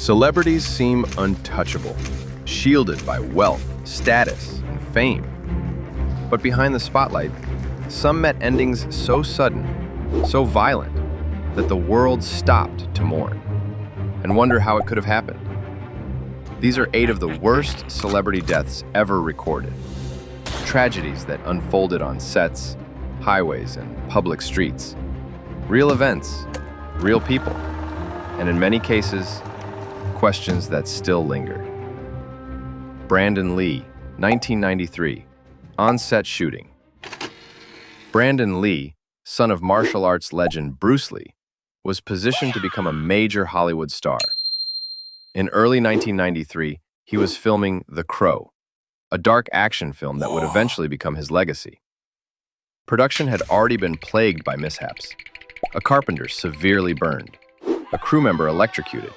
Celebrities seem untouchable, shielded by wealth, status, and fame. But behind the spotlight, some met endings so sudden, so violent, that the world stopped to mourn and wonder how it could have happened. These are 8 of the worst celebrity deaths ever recorded. Tragedies that unfolded on sets, highways, and public streets. Real events, real people, and in many cases, questions that still linger. Brandon Lee, 1993, on-set shooting. Brandon Lee, son of martial arts legend Bruce Lee, was positioned to become a major Hollywood star. In early 1993, he was filming The Crow, a dark action film that would eventually become his legacy. Production had already been plagued by mishaps. A carpenter severely burned, a crew member electrocuted,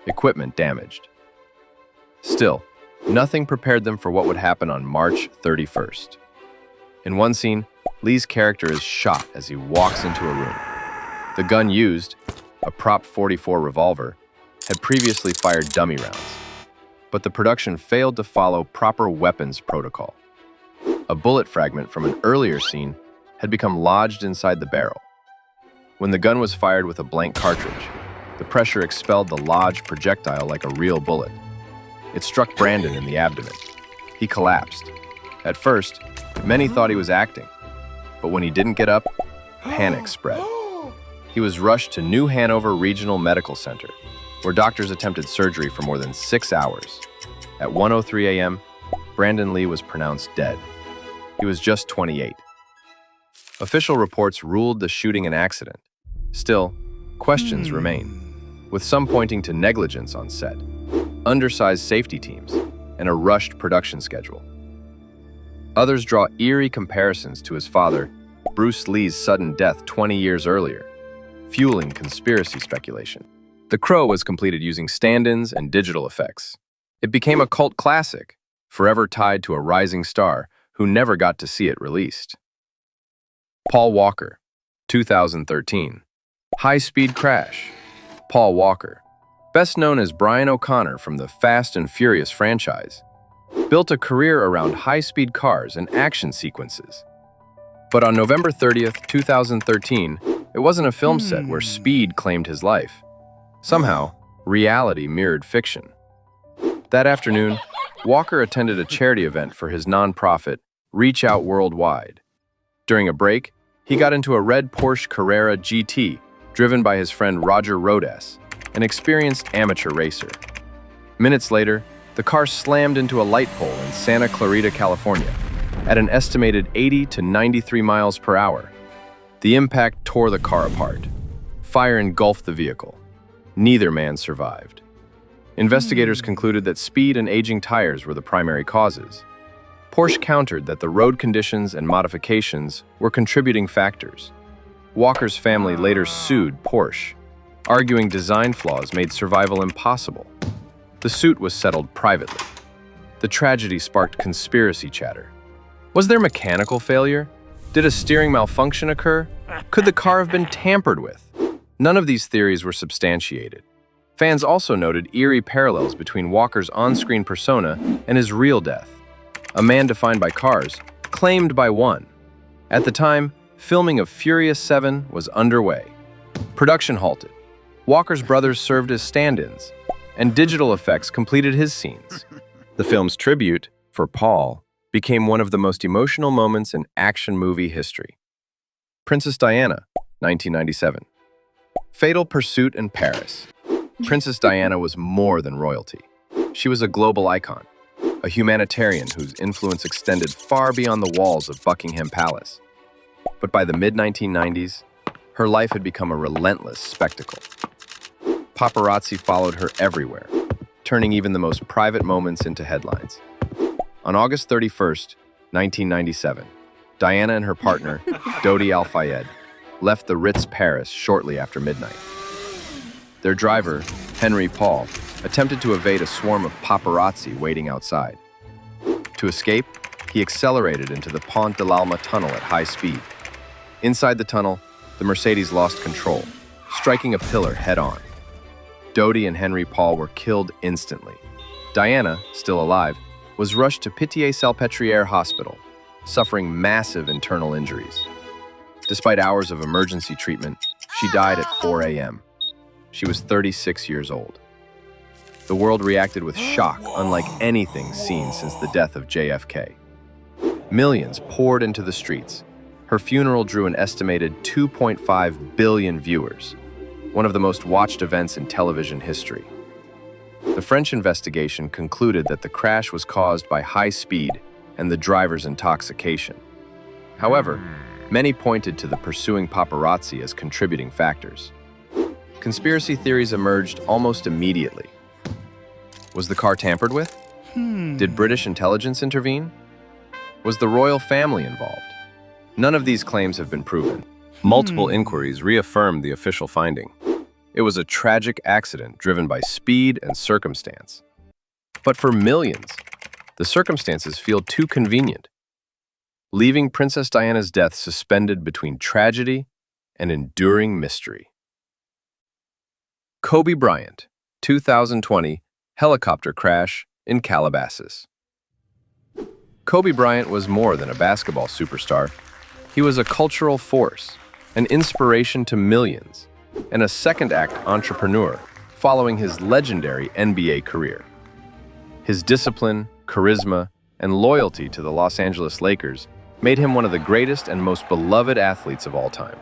equipment damaged. Still, nothing prepared them for what would happen on March 31st. In one scene, Lee's character is shot as he walks into a room. The gun used, a Prop 44 revolver, had previously fired dummy rounds, but the production failed to follow proper weapons protocol. A bullet fragment from an earlier scene had become lodged inside the barrel. When the gun was fired with a blank cartridge, the pressure expelled the lodged projectile like a real bullet. It struck Brandon in the abdomen. He collapsed. At first, many thought he was acting, but when he didn't get up, panic spread. He was rushed to New Hanover Regional Medical Center, where doctors attempted surgery for more than 6 hours. At 1:03 a.m., Brandon Lee was pronounced dead. He was just 28. Official reports ruled the shooting an accident. Still, questions remain, with some pointing to negligence on set, undersized safety teams, and a rushed production schedule. Others draw eerie comparisons to his father, Bruce Lee's sudden death 20 years earlier, fueling conspiracy speculation. The Crow was completed using stand-ins and digital effects. It became a cult classic, forever tied to a rising star who never got to see it released. Paul Walker, 2013. High-speed crash. Paul Walker, best known as Brian O'Connor from the Fast and Furious franchise, built a career around high-speed cars and action sequences. But on November 30th, 2013, it wasn't a film set where speed claimed his life. Somehow, reality mirrored fiction. That afternoon, Walker attended a charity event for his nonprofit, Reach Out Worldwide. During a break, he got into a red Porsche Carrera GT, driven by his friend Roger Rodas, an experienced amateur racer. Minutes later, the car slammed into a light pole in Santa Clarita, California, at an estimated 80 to 93 miles per hour. The impact tore the car apart. Fire engulfed the vehicle. Neither man survived. Investigators concluded that speed and aging tires were the primary causes. Porsche countered that the road conditions and modifications were contributing factors. Walker's family later sued Porsche, arguing design flaws made survival impossible. The suit was settled privately. The tragedy sparked conspiracy chatter. Was there mechanical failure? Did a steering malfunction occur? Could the car have been tampered with? None of these theories were substantiated. Fans also noted eerie parallels between Walker's on-screen persona and his real death. A man defined by cars, claimed by one. At the time, filming of Furious 7 was underway. Production halted. Walker's brothers served as stand-ins, and digital effects completed his scenes. The film's tribute, for Paul, became one of the most emotional moments in action movie history. Princess Diana, 1997. Fatal Pursuit in Paris. Princess Diana was more than royalty. She was a global icon, a humanitarian whose influence extended far beyond the walls of Buckingham Palace. But by the mid-1990s, her life had become a relentless spectacle. Paparazzi followed her everywhere, turning even the most private moments into headlines. On August 31st, 1997, Diana and her partner, Dodi Al-Fayed, left the Ritz Paris shortly after midnight. Their driver, Henry Paul, attempted to evade a swarm of paparazzi waiting outside. To escape, he accelerated into the Pont de l'Alma tunnel at high speed. Inside the tunnel, the Mercedes lost control, striking a pillar head-on. Dodie and Henry Paul were killed instantly. Diana, still alive, was rushed to Pitié-Salpêtrière Hospital, suffering massive internal injuries. Despite hours of emergency treatment, she died at 4 a.m. She was 36 years old. The world reacted with shock unlike anything seen since the death of JFK. Millions poured into the streets. Her funeral drew an estimated 2.5 billion viewers, one of the most watched events in television history. The French investigation concluded that the crash was caused by high speed and the driver's intoxication. However, many pointed to the pursuing paparazzi as contributing factors. Conspiracy theories emerged almost immediately. Was the car tampered with? Did British intelligence intervene? Was the royal family involved? None of these claims have been proven. Multiple inquiries reaffirmed the official finding. It was a tragic accident driven by speed and circumstance. But for millions, the circumstances feel too convenient, leaving Princess Diana's death suspended between tragedy and enduring mystery. Kobe Bryant, 2020 helicopter crash in Calabasas. Kobe Bryant was more than a basketball superstar. He was a cultural force, an inspiration to millions, and a second-act entrepreneur following his legendary NBA career. His discipline, charisma, and loyalty to the Los Angeles Lakers made him one of the greatest and most beloved athletes of all time.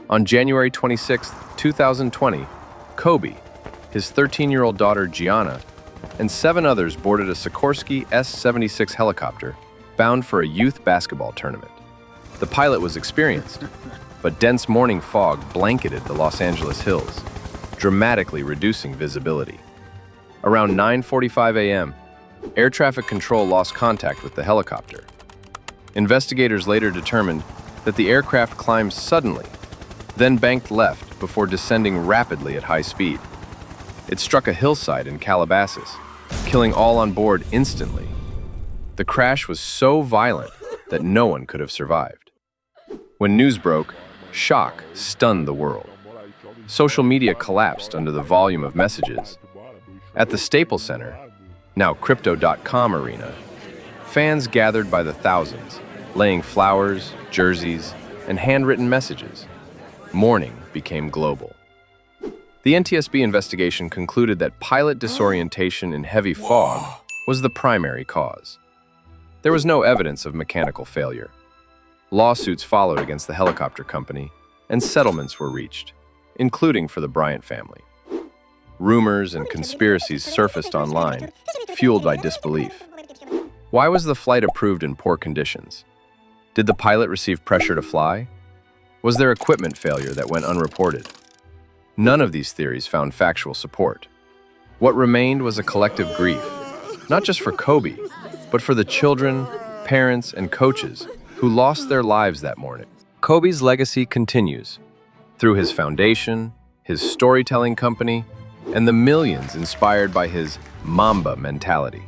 On January 26, 2020, Kobe, his 13-year-old daughter Gianna, and 7 others boarded a Sikorsky S-76 helicopter bound for a youth basketball tournament. The pilot was experienced, but dense morning fog blanketed the Los Angeles hills, dramatically reducing visibility. Around 9:45 a.m., air traffic control lost contact with the helicopter. Investigators later determined that the aircraft climbed suddenly, then banked left before descending rapidly at high speed. It struck a hillside in Calabasas, killing all on board instantly. The crash was so violent that no one could have survived. When news broke, shock stunned the world. Social media collapsed under the volume of messages. At the Staples Center, now Crypto.com arena, fans gathered by the thousands, laying flowers, jerseys, and handwritten messages. Mourning became global. The NTSB investigation concluded that pilot disorientation in heavy fog was the primary cause. There was no evidence of mechanical failure. Lawsuits followed against the helicopter company, and settlements were reached, including for the Bryant family. Rumors and conspiracies surfaced online, fueled by disbelief. Why was the flight approved in poor conditions? Did the pilot receive pressure to fly? Was there equipment failure that went unreported? None of these theories found factual support. What remained was a collective grief, not just for Kobe, but for the children, parents, and coaches who lost their lives that morning. Kobe's legacy continues through his foundation, his storytelling company, and the millions inspired by his Mamba mentality.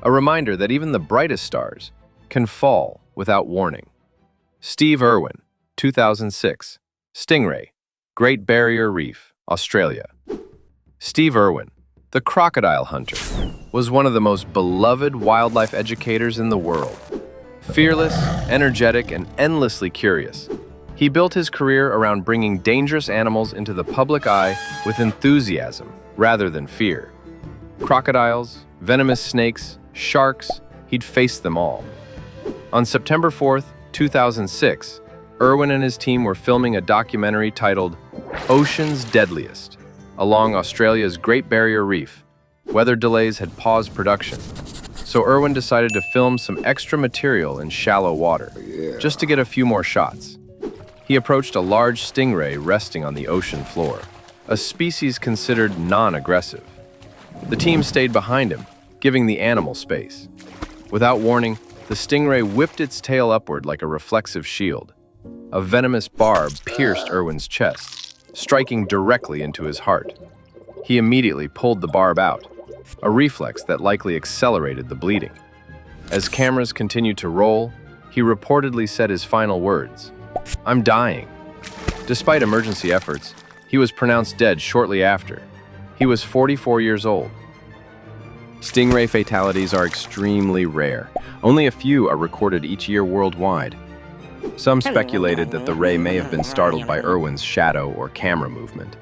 A reminder that even the brightest stars can fall without warning. Steve Irwin, 2006, Stingray, Great Barrier Reef, Australia. Steve Irwin, the crocodile hunter, was one of the most beloved wildlife educators in the world. Fearless, energetic, and endlessly curious, he built his career around bringing dangerous animals into the public eye with enthusiasm rather than fear. Crocodiles, venomous snakes, sharks, he'd faced them all. On September 4th, 2006, Irwin and his team were filming a documentary titled Ocean's Deadliest along Australia's Great Barrier Reef. Weather delays had paused production, so Irwin decided to film some extra material in shallow water, just to get a few more shots. He approached a large stingray resting on the ocean floor, a species considered non-aggressive. The team stayed behind him, giving the animal space. Without warning, the stingray whipped its tail upward like a reflexive shield. A venomous barb pierced Irwin's chest, striking directly into his heart. He immediately pulled the barb out, a reflex that likely accelerated the bleeding. As cameras continued to roll, he reportedly said his final words, "I'm dying." Despite emergency efforts, he was pronounced dead shortly after, He was 44 years old. Stingray fatalities are extremely rare. Only a few are recorded each year worldwide. Some speculated that the ray may have been startled by Irwin's shadow or camera movement.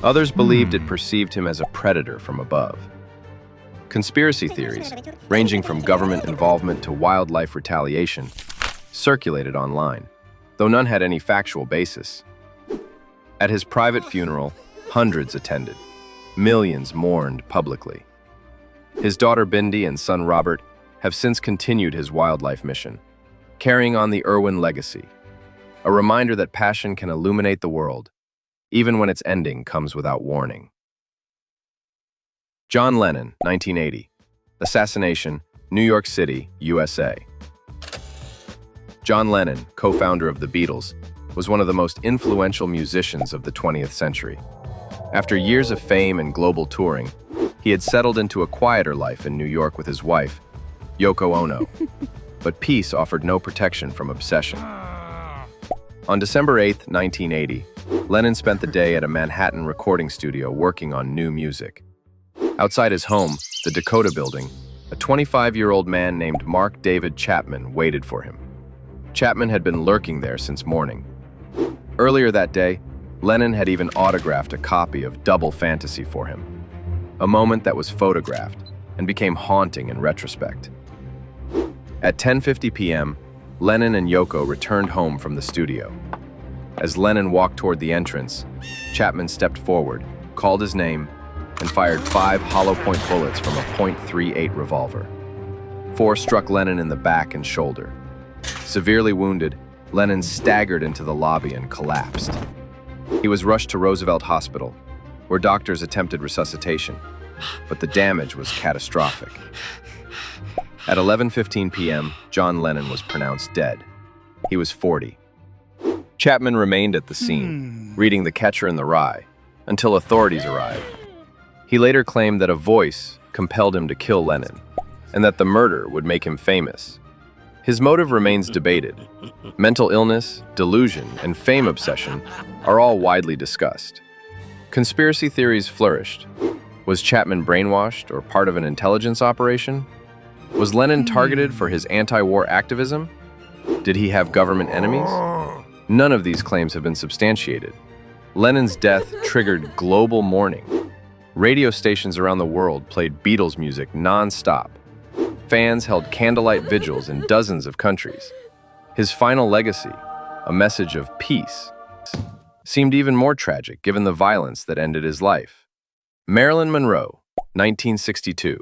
Others believed it perceived him as a predator from above. Conspiracy theories, ranging from government involvement to wildlife retaliation, circulated online, though none had any factual basis. At his private funeral, hundreds attended. Millions mourned publicly. His daughter Bindi and son Robert have since continued his wildlife mission, carrying on the Irwin legacy, a reminder that passion can illuminate the world, even when its ending comes without warning. John Lennon, 1980. Assassination, New York City, USA. John Lennon, co-founder of the Beatles, was one of the most influential musicians of the 20th century. After years of fame and global touring, he had settled into a quieter life in New York with his wife, Yoko Ono. But peace offered no protection from obsession. On December 8, 1980, Lennon spent the day at a Manhattan recording studio working on new music. Outside his home, the Dakota Building, a 25-year-old man named Mark David Chapman waited for him. Chapman had been lurking there since morning. Earlier that day, Lennon had even autographed a copy of Double Fantasy for him, a moment that was photographed and became haunting in retrospect. At 10:50 p.m., Lennon and Yoko returned home from the studio. As Lennon walked toward the entrance, Chapman stepped forward, called his name, and fired 5 hollow-point bullets from a .38 revolver. 4 struck Lennon in the back and shoulder. Severely wounded, Lennon staggered into the lobby and collapsed. He was rushed to Roosevelt Hospital, where doctors attempted resuscitation, but the damage was catastrophic. At 11:15 p.m., John Lennon was pronounced dead. He was 40. Chapman remained at the scene, reading The Catcher in the Rye, until authorities arrived. He later claimed that a voice compelled him to kill Lennon, and that the murder would make him famous. His motive remains debated. Mental illness, delusion, and fame obsession are all widely discussed. Conspiracy theories flourished. Was Chapman brainwashed or part of an intelligence operation? Was Lennon targeted for his anti-war activism? Did he have government enemies? None of these claims have been substantiated. Lennon's death triggered global mourning. Radio stations around the world played Beatles music non-stop. Fans held candlelight vigils in dozens of countries. His final legacy, a message of peace, seemed even more tragic given the violence that ended his life. Marilyn Monroe, 1962,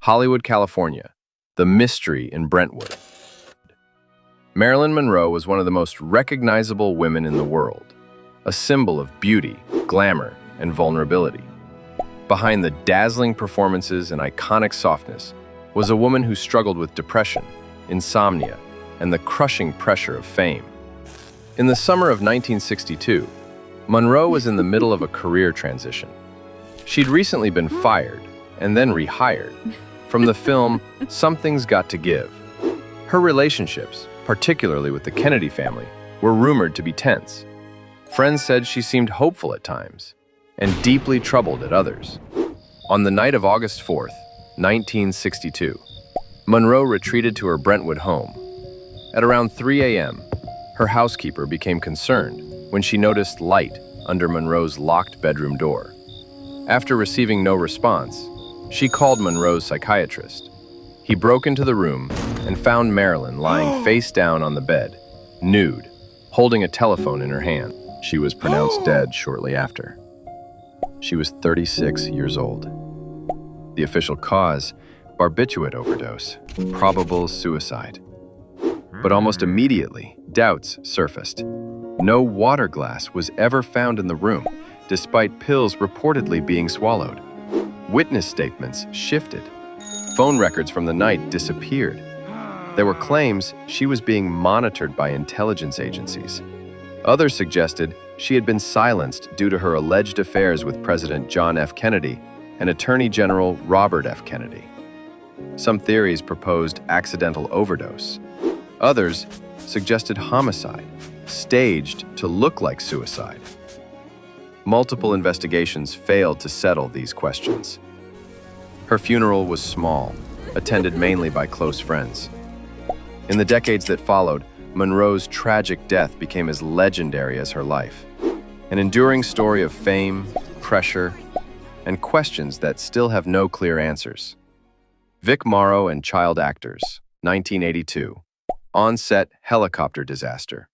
Hollywood, California, the mystery in Brentwood. Marilyn Monroe was one of the most recognizable women in the world, a symbol of beauty, glamour, and vulnerability. Behind the dazzling performances and iconic softness was a woman who struggled with depression, insomnia, and the crushing pressure of fame. In the summer of 1962, Monroe was in the middle of a career transition. She'd recently been fired and then rehired from the film Something's Got to Give. Her relationships, particularly with the Kennedy family, were rumored to be tense. Friends said she seemed hopeful at times and deeply troubled at others. On the night of August 4th, 1962, Monroe retreated to her Brentwood home. At around 3 a.m., her housekeeper became concerned when she noticed light under Monroe's locked bedroom door. After receiving no response, she called Monroe's psychiatrist. He broke into the room and found Marilyn lying face down on the bed, nude, holding a telephone in her hand. She was pronounced dead shortly after. She was 36 years old. The official cause, barbiturate overdose, probable suicide. But almost immediately, doubts surfaced. No water glass was ever found in the room, despite pills reportedly being swallowed. Witness statements shifted. Phone records from the night disappeared. There were claims she was being monitored by intelligence agencies. Others suggested she had been silenced due to her alleged affairs with President John F. Kennedy and Attorney General Robert F. Kennedy. Some theories proposed accidental overdose. Others suggested homicide, staged to look like suicide. Multiple investigations failed to settle these questions. Her funeral was small, attended mainly by close friends. In the decades that followed, Monroe's tragic death became as legendary as her life, an enduring story of fame, pressure, and questions that still have no clear answers. Vic Morrow and Child Actors, 1982. On-set helicopter disaster.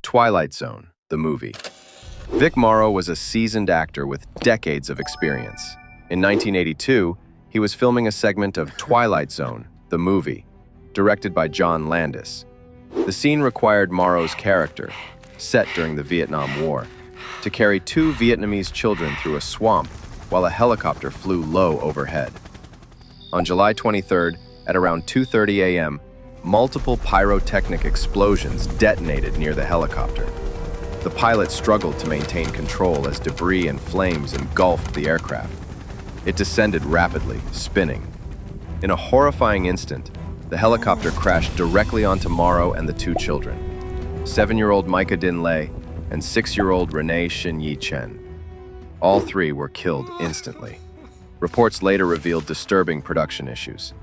Twilight Zone, the movie. Vic Morrow was a seasoned actor with decades of experience. In 1982, he was filming a segment of Twilight Zone, the movie, directed by John Landis. The scene required Morrow's character, set during the Vietnam War, to carry two Vietnamese children through a swamp while a helicopter flew low overhead. On July 23rd, at around 2:30 a.m., multiple pyrotechnic explosions detonated near the helicopter. The pilot struggled to maintain control as debris and flames engulfed the aircraft. It descended rapidly, spinning. In a horrifying instant, the helicopter crashed directly onto Morrow and the two children, 7-year-old Micah Din Lay and 6-year-old Renee Shin Yi Chen. All three were killed instantly. Reports later revealed disturbing production issues.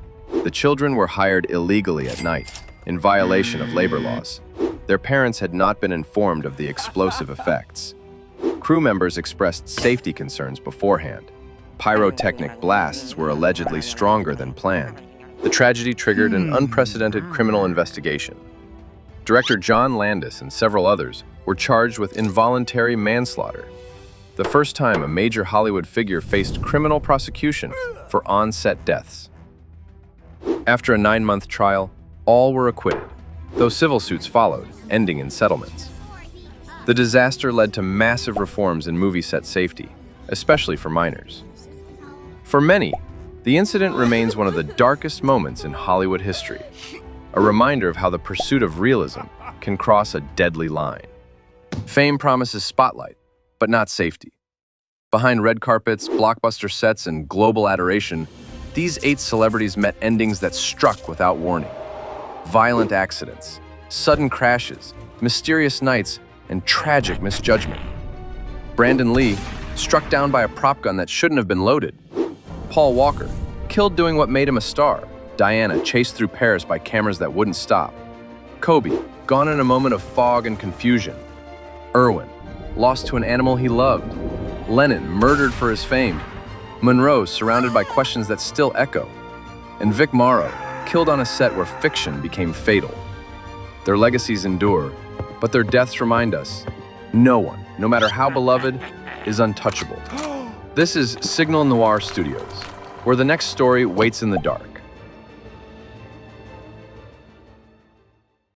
The children were hired illegally at night, in violation of labor laws. Their parents had not been informed of the explosive effects. Crew members expressed safety concerns beforehand. Pyrotechnic blasts were allegedly stronger than planned. The tragedy triggered an unprecedented criminal investigation. Director John Landis and several others were charged with involuntary manslaughter, the first time a major Hollywood figure faced criminal prosecution for on-set deaths. After a 9-month trial, all were acquitted, though civil suits followed, ending in settlements. The disaster led to massive reforms in movie set safety, especially for minors. For many, the incident remains one of the darkest moments in Hollywood history, a reminder of how the pursuit of realism can cross a deadly line. Fame promises spotlight, but not safety. Behind red carpets, blockbuster sets, and global adoration, these 8 celebrities met endings that struck without warning. Violent accidents, sudden crashes, mysterious nights, and tragic misjudgment. Brandon Lee, struck down by a prop gun that shouldn't have been loaded. Paul Walker, killed doing what made him a star. Diana, chased through Paris by cameras that wouldn't stop. Kobe, gone in a moment of fog and confusion. Irwin, lost to an animal he loved. Lennon, murdered for his fame. Monroe, surrounded by questions that still echo. And Vic Morrow, killed on a set where fiction became fatal. Their legacies endure, but their deaths remind us, no one, no matter how beloved, is untouchable. This is Signal Noir Studios, where the next story waits in the dark.